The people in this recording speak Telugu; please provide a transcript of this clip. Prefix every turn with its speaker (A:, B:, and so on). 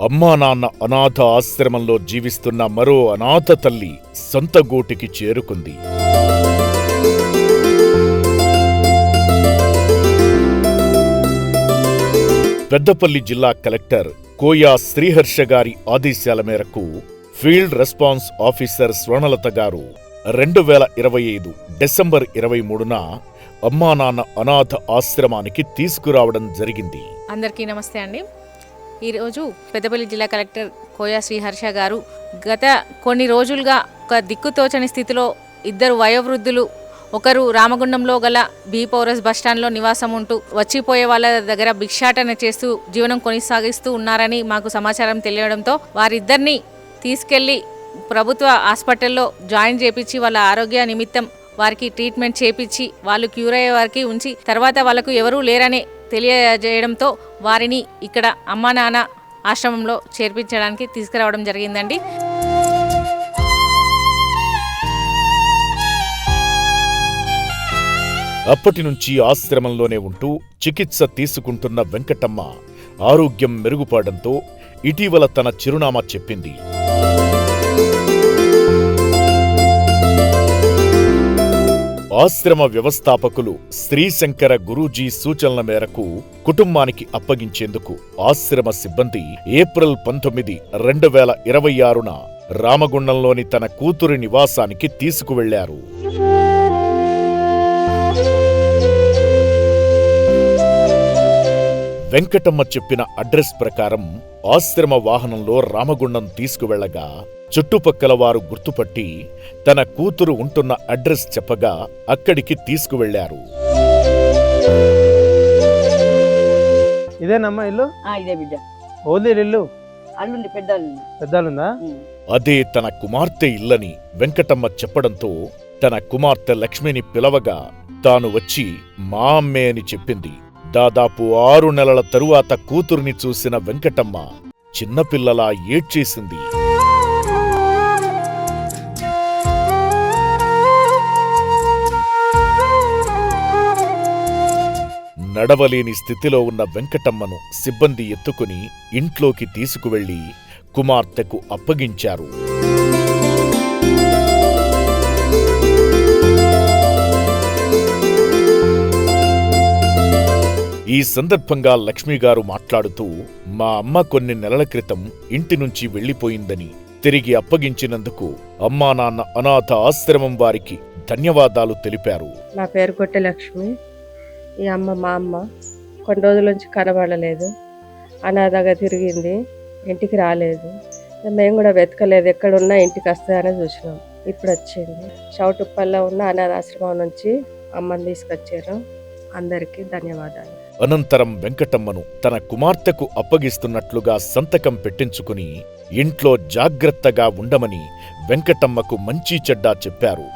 A: అమ్మా నాన్న అనాథ ఆశ్రమంలో జీవిస్తున్న మరో అనాథ తల్లి సొంత గూటికి చేరుకుంది. పెద్దపల్లి జిల్లా కలెక్టర్ కోయా శ్రీహర్ష గారి ఆదేశాల మేరకు ఫీల్డ్ రెస్పాన్స్ ఆఫీసర్ స్వర్ణలత గారు 2025 డిసెంబర్ 23న అమ్మా నాన్న అనాథ ఆశ్రమానికి తీసుకురావడం జరిగింది.
B: అందరికీ నమస్తే అండి. ఈరోజు పెద్దపల్లి జిల్లా కలెక్టర్ కోయా శ్రీహర్ష గారు గత కొన్ని రోజులుగా ఒక దిక్కుతోచని స్థితిలో ఇద్దరు వయోవృద్ధులు, ఒకరు రామగుండంలో గల బి పౌరస్ బస్టాండ్లో నివాసం ఉంటూ వచ్చిపోయే వాళ్ళ దగ్గర భిక్షాటన చేస్తూ జీవనం కొనసాగిస్తూ ఉన్నారని మాకు సమాచారం తెలియడంతో వారిద్దరిని తీసుకెళ్లి ప్రభుత్వ హాస్పిటల్లో జాయిన్ చేపించి వాళ్ళ ఆరోగ్య నిమిత్తం వారికి ట్రీట్మెంట్ చేపించి వాళ్ళు క్యూర్ అయ్యే వారికి ఉంచి తర్వాత వాళ్ళకు ఎవరూ లేరని తెలియజేయడంతో వారిని ఇక్కడ అమ్మా నాన్న ఆశ్రమంలో చేర్పించడానికి తీసుకురావడం జరిగిందండి.
A: అప్పటి నుంచి ఆశ్రమంలోనే ఉంటూ చికిత్స తీసుకుంటున్న వెంకటమ్మ ఆరోగ్యం మెరుగుపడడంతో ఇటీవల తన చిరునామా చెప్పింది. ఆశ్రమ వ్యవస్థాపకులు శ్రీశంకర గురూజీ సూచనల మేరకు కుటుంబానికి అప్పగించేందుకు ఆశ్రమ సిబ్బంది ఏప్రిల్ 19, 2026న రామగుండంలోని తన కూతురి నివాసానికి తీసుకువెళ్లారు. వెంకటమ్మ చెప్పిన అడ్రస్ ప్రకారం ఆశ్రమ వాహనంలో రామగుండం తీసుకువెళ్లగా చుట్టుపక్కల వారు గుర్తుపట్టి తన కూతురు ఉంటున్న అడ్రస్ చెప్పగా అక్కడికి తీసుకువెళ్లారు.
C: ఇదేనమ్మా ఇల్లు?
D: ఇదే బిడ్డ.
C: ఓది ఇల్లు?
D: అల్లుండి
C: పెద్దలుందా?
A: అదే తన కుమార్తె ఇల్లని వెంకటమ్మ చెప్పడంతో తన కుమార్తె లక్ష్మిని పిలవగా తాను వచ్చి మా అమ్మే అని చెప్పింది. దాదాపు 6 నెలల తరువాత కూతురిని చూసిన వెంకటమ్మ చిన్నపిల్లలా ఏడ్చేసింది. నడవలేని స్థితిలో ఉన్న వెంకటమ్మను సిబ్బంది ఎత్తుకుని ఇంట్లోకి తీసుకువెళ్లి కుమార్తెకు అప్పగించారు. ఈ సందర్భంగా లక్ష్మిగారు మాట్లాడుతూ మా అమ్మ కొన్ని నెలల క్రితం ఇంటి నుంచి వెళ్లిపోయిందని, తిరిగి అప్పగించినందుకు అమ్మా నాన్న అనాథ ఆశ్రమం వారికి ధన్యవాదాలు తెలిపారు.
E: నా పేరు కొట్టె లక్ష్మి. ఈ అమ్మ మా అమ్మ కొన్ని రోజుల నుంచి కనబడలేదు, అనాథగా తిరిగింది, ఇంటికి రాలేదు. మేము కూడా వెతకలేదు, ఎక్కడున్నా ఇంటికి వస్తాయని చూసినాం. ఇప్పుడు వచ్చింది. చౌటుప్పల్లో ఉన్న అనాథాశ్రమం నుంచి అమ్మని తీసుకొచ్చారు. అందరికీ ధన్యవాదాలు.
A: అనంతరం వెంకటమ్మను తన కుమార్తెకు అప్పగిస్తున్నట్లుగా సంతకం పెట్టించుకుని ఇంట్లో జాగ్రత్తగా ఉండమని వెంకటమ్మకు మంచి చెడ్డా చెప్పారు.